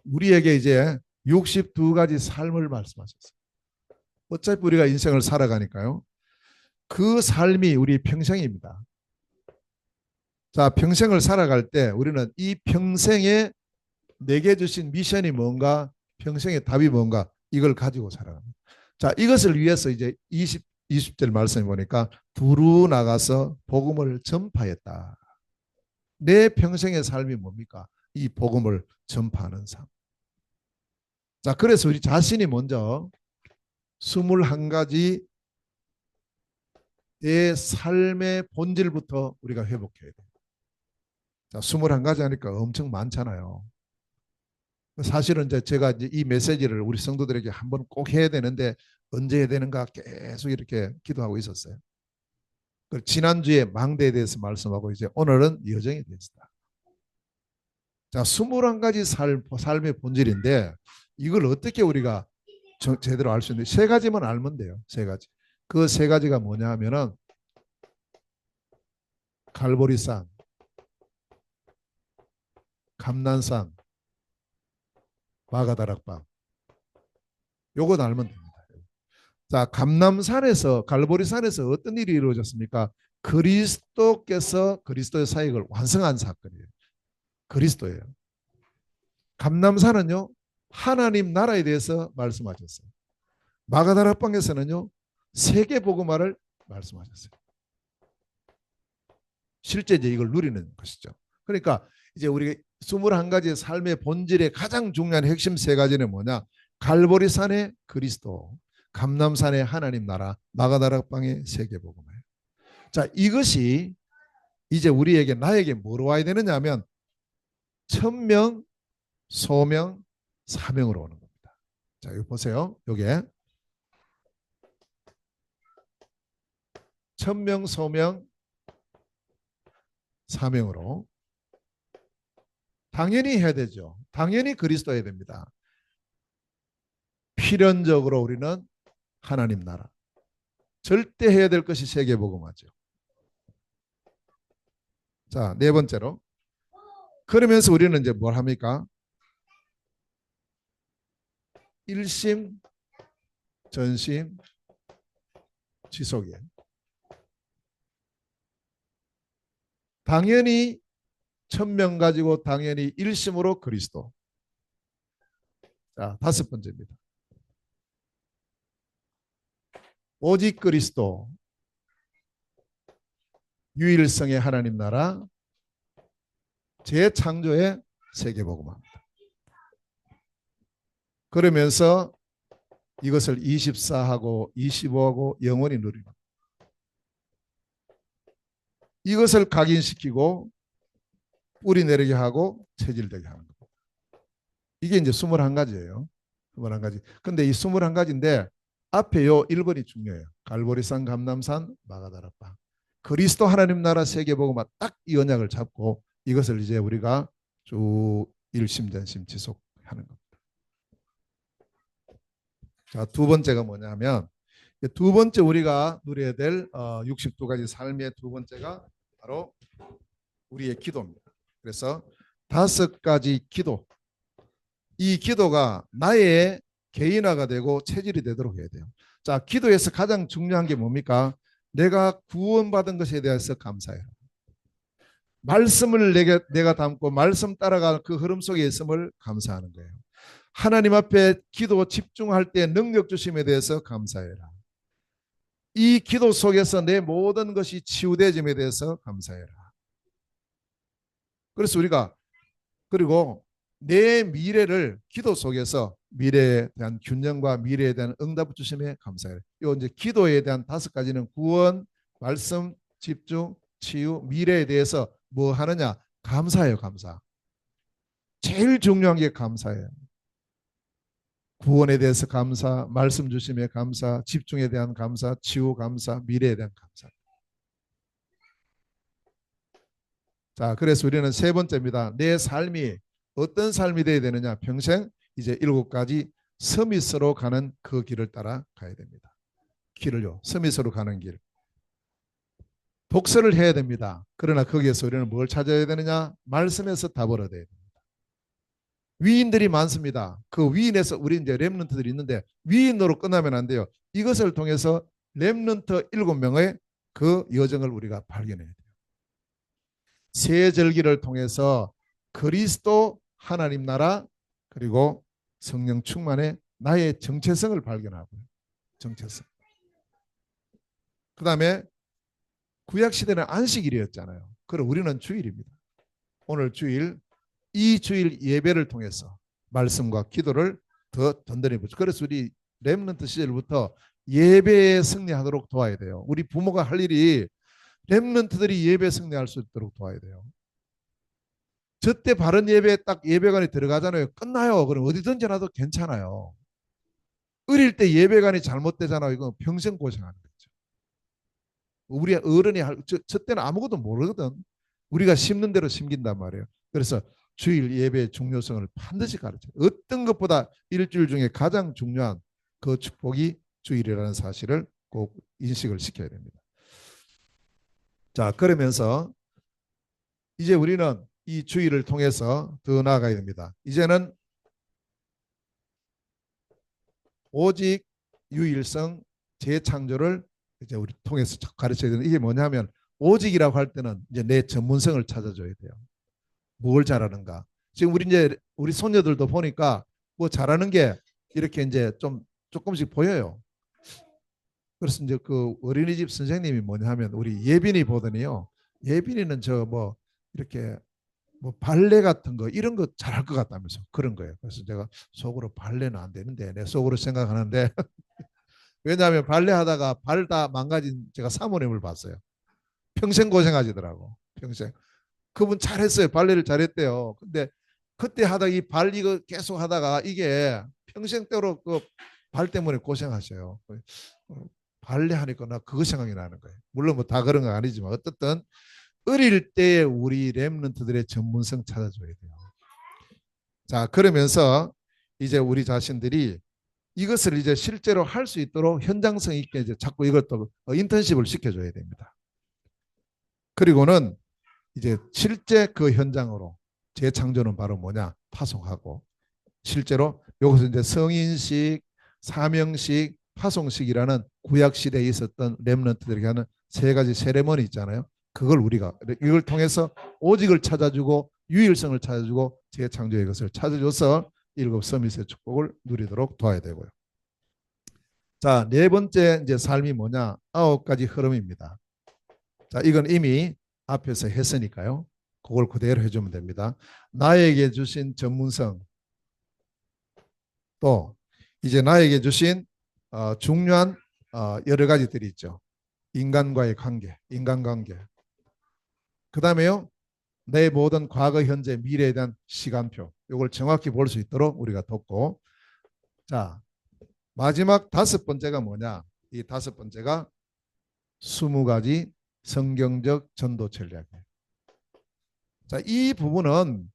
우리에게 이제 62가지 삶을 말씀하셨어요. 어차피 우리가 인생을 살아가니까요. 그 삶이 우리 평생입니다. 자, 평생을 살아갈 때 우리는 이 평생에 내게 주신 미션이 뭔가, 평생의 답이 뭔가, 이걸 가지고 살아갑니다. 자, 이것을 위해서 이제 20절 말씀해 보니까 두루 나가서 복음을 전파했다. 내 평생의 삶이 뭡니까? 이 복음을 전파하는 삶. 자, 그래서 우리 자신이 먼저 21가지 내 삶의 본질부터 우리가 회복해야 돼요. 자, 21가지 하니까 엄청 많잖아요. 사실은 이제 제가 이제 이 메시지를 우리 성도들에게 한번 꼭 해야 되는데 언제 해야 되는가 계속 이렇게 기도하고 있었어요. 지난주에 망대에 대해서 말씀하고 이제 오늘은 여정에 대해서다. 자, 21가지 삶의 본질인데 이걸 어떻게 우리가 제대로 알 수 있는데 세 가지만 알면 돼요. 세 가지. 그 세 가지가 뭐냐 하면은 갈보리산, 감난산, 마가다락방. 요거 알면 됩니다. 자, 감남산에서 갈보리산에서 어떤 일이 이루어졌습니까? 그리스도께서 그리스도의 사역을 완성한 사건이에요. 그리스도예요. 감남산은요, 하나님 나라에 대해서 말씀하셨어요. 마가다락방에서는요, 세계 복음화를 말씀하셨어요. 실제 이제 이걸 누리는 것이죠. 그러니까 이제 우리가 21가지 삶의 본질의 가장 중요한 핵심 세 가지는 뭐냐? 갈보리산의 그리스도, 감남산의 하나님 나라, 마가다락방의 세계 복음화예요. 자, 이것이 이제 우리에게 나에게 뭐로 와야 되느냐 하면 천명, 소명, 사명으로 오는 겁니다. 자, 이거 보세요. 요게 천명, 소명, 사명으로 당연히 해야 되죠. 당연히 그리스도 해야 됩니다. 필연적으로 우리는 하나님 나라. 절대 해야 될 것이 세계복음화죠. 자, 네 번째로. 그러면서 우리는 이제 뭘 합니까? 일심, 전심, 지속이에요. 당연히 천명 가지고 당연히 일심으로 그리스도. 자, 다섯 번째입니다. 오직 그리스도, 유일성의 하나님 나라, 재창조의 세계복음화입니다. 그러면서 이것을 24하고 25하고 영원히 누리는, 이것을 각인시키고 뿌리 내리게 하고 체질되게 하는 겁니다. 이게 이제 21가지예요. 21가지. 근데 이 21가지인데 앞에 요 1번이 중요해요. 갈보리산, 감람산, 마가다락방. 그리스도 하나님 나라 세계복음화 딱 이 언약을 잡고 이것을 이제 우리가 쭉 일심전심 지속하는 겁니다. 자, 두 번째가 뭐냐면, 두 번째 우리가 누려야 될 62가지 삶의 두 번째가 바로 우리의 기도입니다. 그래서 5가지 기도, 이 기도가 나의 개인화가 되고 체질이 되도록 해야 돼요. 자, 기도에서 가장 중요한 게 뭡니까? 내가 구원받은 것에 대해서 감사해요. 말씀을 내가 담고 말씀 따라갈 그 흐름 속에 있음을 감사하는 거예요. 하나님 앞에 기도 집중할 때 능력 주심에 대해서 감사해라. 이 기도 속에서 내 모든 것이 치유되짐에 대해서 감사해라. 그래서 우리가, 그리고 내 미래를 기도 속에서 미래에 대한 균형과 미래에 대한 응답 주심에 감사해라. 이 이제 기도에 대한 5가지는 구원, 말씀, 집중, 치유, 미래에 대해서 뭐 하느냐? 감사해요, 감사. 제일 중요한 게 감사예요. 구원에 대해서 감사, 말씀 주심에 감사, 집중에 대한 감사, 치유 감사, 미래에 대한 감사. 자, 그래서 우리는 세 번째입니다. 내 삶이 어떤 삶이 되어야 되느냐? 평생 이제 7가지 서밋으로 가는 그 길을 따라 가야 됩니다. 길을요, 서밋으로 가는 길. 독서를 해야 됩니다. 그러나 거기에서 우리는 뭘 찾아야 되느냐? 말씀에서 답을 얻어야 됩니다. 위인들이 많습니다. 그 위인에서 우리 이제 렘넌트들이 있는데 위인으로 끝나면 안 돼요. 이것을 통해서 렘넌트 7명의 그 여정을 우리가 발견해야 돼요. 세 절기를 통해서 그리스도 하나님 나라 그리고 성령 충만의 나의 정체성을 발견하고요. 정체성. 그 다음에 구약시대는 안식일이었잖아요. 그럼 우리는 주일입니다. 오늘 주일, 이 주일 예배를 통해서 말씀과 기도를 더 든든히 보죠. 그래서 우리 렘넌트 시절부터 예배에 승리하도록 도와야 돼요. 우리 부모가 할 일이 렘넌트들이 예배 승리할 수 있도록 도와야 돼요. 저때 바른 예배 딱 예배관에 들어가잖아요. 끝나요. 그럼 어디든지 나도 괜찮아요. 어릴 때 예배관이 잘못되잖아요. 이건 평생 고생하는 거죠. 우리 어른이 저 때는 아무것도 모르거든. 우리가 심는 대로 심긴단 말이에요. 그래서 주일 예배의 중요성을 반드시 가르쳐요. 어떤 것보다 일주일 중에 가장 중요한 그 축복이 주일이라는 사실을 꼭 인식을 시켜야 됩니다. 자, 그러면서 이제 우리는 이 주일을 통해서 더 나아가야 됩니다. 이제는 오직 유일성 재창조를 이제 우리 통해서 가르쳐야 되는, 이게 뭐냐면 오직이라고 할 때는 이제 내 전문성을 찾아줘야 돼요. 뭘 잘하는가. 지금 우리 손녀들도 보니까 뭐 잘하는 게 이렇게 이제 좀 조금씩 보여요. 그래서 이제 그 어린이집 선생님이 뭐냐 하면 우리 예빈이 보더니요. 예빈이는 저 뭐 이렇게 뭐 발레 같은 거 이런 거 잘할 것 같다면서 그런 거예요. 그래서 제가 속으로 발레는 안 되는데 내 속으로 생각하는데 왜냐하면 발레 하다가 발 다 망가진 제가 사모님을 봤어요. 평생 고생하시더라고. 평생. 그분 잘했어요. 발레를 잘했대요. 근데 그때 하다가 이 발 이거 계속 하다가 이게 평생대로 그 발 때문에 고생하셔요. 발레 하니까 나 그거 생각이 나는 거예요. 물론 뭐 다 그런 건 아니지만 어떻든 어릴 때 우리 렘넌트들의 전문성 찾아줘야 돼요. 자, 그러면서 이제 우리 자신들이 이것을 이제 실제로 할 수 있도록 현장성 있게 이제 자꾸 이것도 인턴십을 시켜줘야 됩니다. 그리고는 이제 실제 그 현장으로 재창조는 바로 뭐냐? 파송하고 실제로 여기서 이제 성인식, 사명식, 파송식이라는 구약 시대에 있었던 렘넌트들에게 하는 3가지 세레머니 있잖아요. 그걸 우리가 이걸 통해서 오직을 찾아주고 유일성을 찾아주고 재창조의 것을 찾아줘서 일곱 서밋의 축복을 누리도록 도와야 되고요. 자, 네 번째 이제 삶이 뭐냐? 아홉 가지 흐름입니다. 자, 이건 이미 앞에서 했으니까요. 그걸 그대로 해주면 됩니다. 나에게 주신 전문성, 또 이제 나에게 주신 중요한 여러 가지들이 있죠. 인간과의 관계, 인간관계. 그 다음에요. 내 모든 과거, 현재, 미래에 대한 시간표. 이걸 정확히 볼 수 있도록 우리가 돕고. 자, 마지막 다섯 번째가 뭐냐? 이 다섯 번째가 20가지 성경적 전도 전략이에요. 자, 이 부분은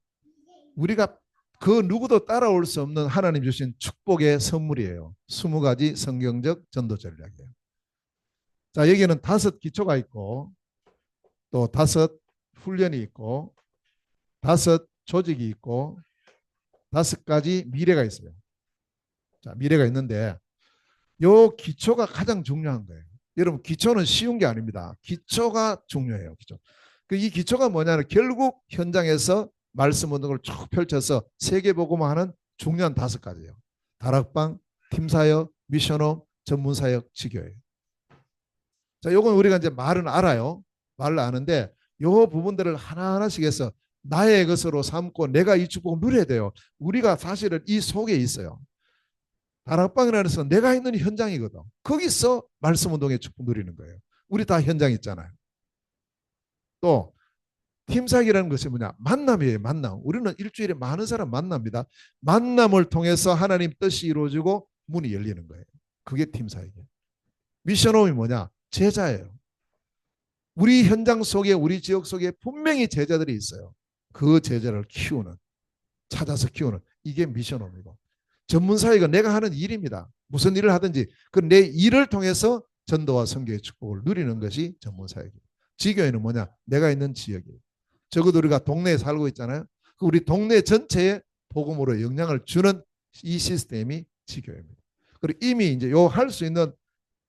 우리가 그 누구도 따라올 수 없는 하나님 주신 축복의 선물이에요. 20가지 성경적 전도 전략이에요. 자, 여기는 다섯 기초가 있고 또 다섯 훈련이 있고 다섯 조직이 있고 다섯 가지 미래가 있어요. 자, 미래가 있는데 요 기초가 가장 중요한 거예요. 여러분, 기초는 쉬운 게 아닙니다. 기초가 중요해요. 기초. 이 기초가 뭐냐면 결국 현장에서 말씀 운동을 쭉 펼쳐서 세계복음화 하는 중요한 다섯 가지예요. 다락방, 팀사역, 미션홈, 전문사역, 지교예요. 자, 요건 우리가 이제 말은 알아요. 말을 아는데 요 부분들을 하나하나씩 해서 나의 것으로 삼고 내가 이 축복을 누려야 돼요. 우리가 사실은 이 속에 있어요. 다락방이라는 것은 내가 있는 현장이거든. 거기서 말씀 운동의 축복 누리는 거예요. 우리 다 현장 있잖아요. 또 팀사역이라는 것이 뭐냐? 만남이에요. 만남. 우리는 일주일에 많은 사람 만납니다. 만남을 통해서 하나님 뜻이 이루어지고 문이 열리는 거예요. 그게 팀사역이에요. 미션홈이 뭐냐? 제자예요. 우리 현장 속에 우리 지역 속에 분명히 제자들이 있어요. 그 제자를 키우는, 찾아서 키우는, 이게 미션홈이고, 전문사역은 내가 하는 일입니다. 무슨 일을 하든지 그 내 일을 통해서 전도와 선교의 축복을 누리는 것이 전문사역이에요. 지교회는 뭐냐? 내가 있는 지역이에요. 적어도 우리가 동네에 살고 있잖아요. 우리 동네 전체에 복음으로 영향을 주는 이 시스템이 지교회입니다. 그리고 이미 이제 요 할 수 있는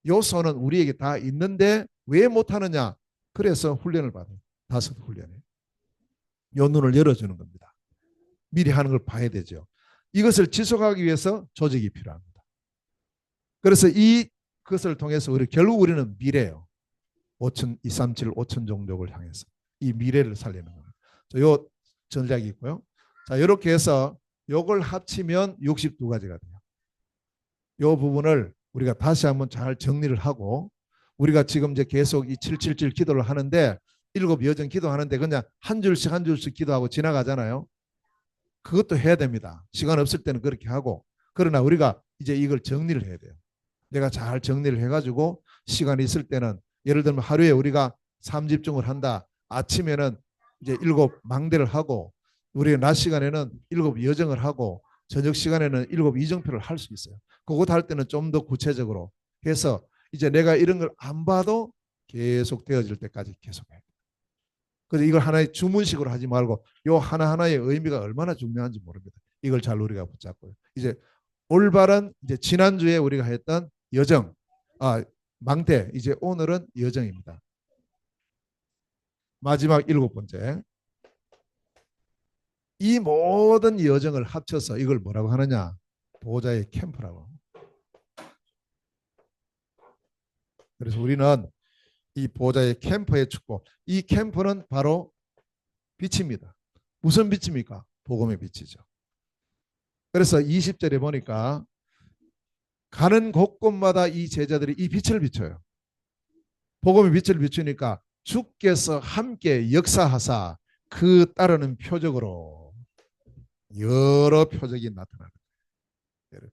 요소는 우리에게 다 있는데 왜 못하느냐? 그래서 훈련을 받아요. 다섯 훈련에. 요 눈을 열어주는 겁니다. 미리 하는 걸 봐야 되죠. 이것을 지속하기 위해서 조직이 필요합니다. 그래서 그것을 통해서 결국 우리는 미래예요. 5천, 237, 5천 종족을 향해서 이 미래를 살리는 거예요. 요 전략이 있고요. 자, 이렇게 해서 요걸 합치면 62가지가 돼요. 요 부분을 우리가 다시 한번 잘 정리를 하고, 우리가 지금 이제 계속 이 777 기도를 하는데 일곱 여정 기도하는데 그냥 한 줄씩 한 줄씩 기도하고 지나가잖아요. 그것도 해야 됩니다. 시간 없을 때는 그렇게 하고. 그러나 우리가 이제 이걸 정리를 해야 돼요. 내가 잘 정리를 해가지고 시간이 있을 때는, 예를 들면 하루에 우리가 3집중을 한다. 아침에는 이제 일곱 망대를 하고, 우리가 낮 시간에는 일곱 여정을 하고, 저녁 시간에는 일곱 이정표를 할 수 있어요. 그것 할 때는 좀 더 구체적으로 해서 이제 내가 이런 걸 안 봐도 계속 되어질 때까지 계속해요. 그래서 이걸 하나의 주문식으로 하지 말고 요 하나하나의 의미가 얼마나 중요한지 모릅니다. 이걸 잘 우리가 붙잡고요. 이제 올바른, 이제 지난주에 우리가 했던 여정, 망대, 이제 오늘은 여정입니다. 마지막 일곱 번째. 이 모든 여정을 합쳐서 이걸 뭐라고 하느냐? 보좌의 캠프라고. 그래서 우리는 이 보좌의 캠프의 축복, 이 캠프는 바로 빛입니다. 무슨 빛입니까? 복음의 빛이죠. 그래서 20절에 보니까 가는 곳곳마다 이 제자들이 이 빛을 비춰요. 복음의 빛을 비추니까 주께서 함께 역사하사 그 따르는 표적으로 여러 표적이 나타나는 거예요.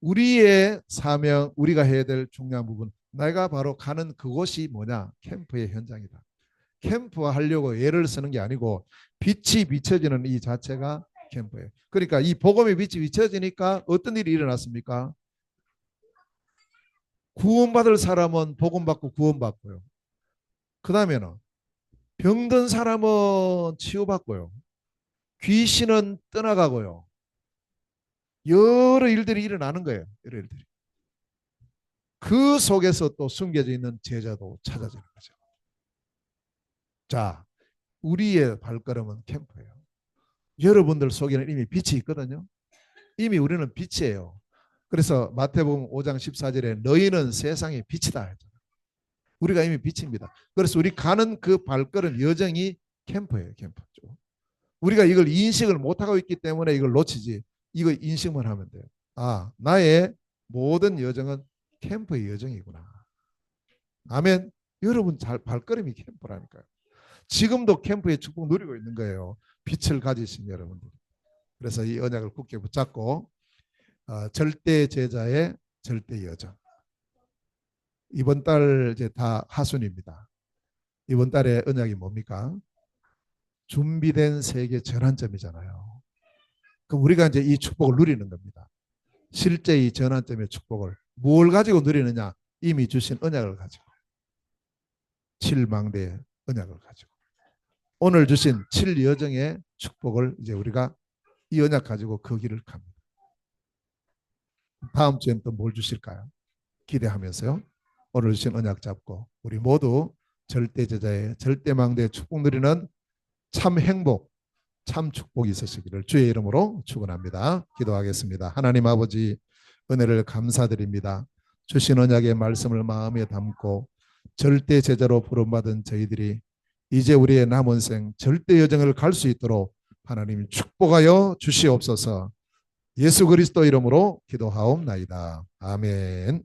우리의 사명, 우리가 해야 될 중요한 부분, 내가 바로 가는 그곳이 뭐냐? 캠프의 현장이다. 캠프화 하려고 예를 쓰는 게 아니고 빛이 비춰지는 이 자체가 캠프예요. 그러니까 이 복음의 빛이 비춰지니까 어떤 일이 일어났습니까? 구원받을 사람은 복음받고 구원받고요. 그 다음에는 병든 사람은 치유받고요. 귀신은 떠나가고요. 여러 일들이 일어나는 거예요. 여러 일들이. 그 속에서 또 숨겨져 있는 제자도 찾아지는 거죠. 자, 우리의 발걸음은 캠프예요. 여러분들 속에는 이미 빛이 있거든요. 이미 우리는 빛이에요. 그래서 마태복음 5장 14절에 너희는 세상의 빛이다. 우리가 이미 빛입니다. 그래서 우리 가는 그 발걸음 여정이 캠프예요. 캠프. 우리가 이걸 인식을 못하고 있기 때문에 이걸 놓치지. 이거 인식만 하면 돼요. 아, 나의 모든 여정은 캠프의 여정이구나. 아멘. 여러분 발걸음이 캠프라니까요. 지금도 캠프의 축복 누리고 있는 거예요. 빛을 가지신 여러분들. 그래서 이 언약을 굳게 붙잡고 절대 제자의 절대 여정. 이번 달 이제 다 하순입니다. 이번 달에 언약이 뭡니까? 준비된 세계 전환점이잖아요. 그럼 우리가 이제 이 축복을 누리는 겁니다. 실제 이 전환점의 축복을 뭘 가지고 누리느냐? 이미 주신 언약을 가지고. 7망대의 언약을 가지고. 오늘 주신 7여정의 축복을 이제 우리가 이 언약 가지고 그 길을 갑니다. 다음 주엔 또 뭘 주실까요? 기대하면서요. 오늘 주신 언약 잡고 우리 모두 절대 제자의 절대망대의 축복 누리는 참 행복, 참 축복이 있으시기를 주의 이름으로 축원합니다. 기도하겠습니다. 하나님 아버지 은혜를 감사드립니다. 주신 언약의 말씀을 마음에 담고 절대 제자로 부름받은 저희들이 이제 우리의 남은 생 절대 여정을 갈 수 있도록 하나님 축복하여 주시옵소서. 예수 그리스도 이름으로 기도하옵나이다. 아멘.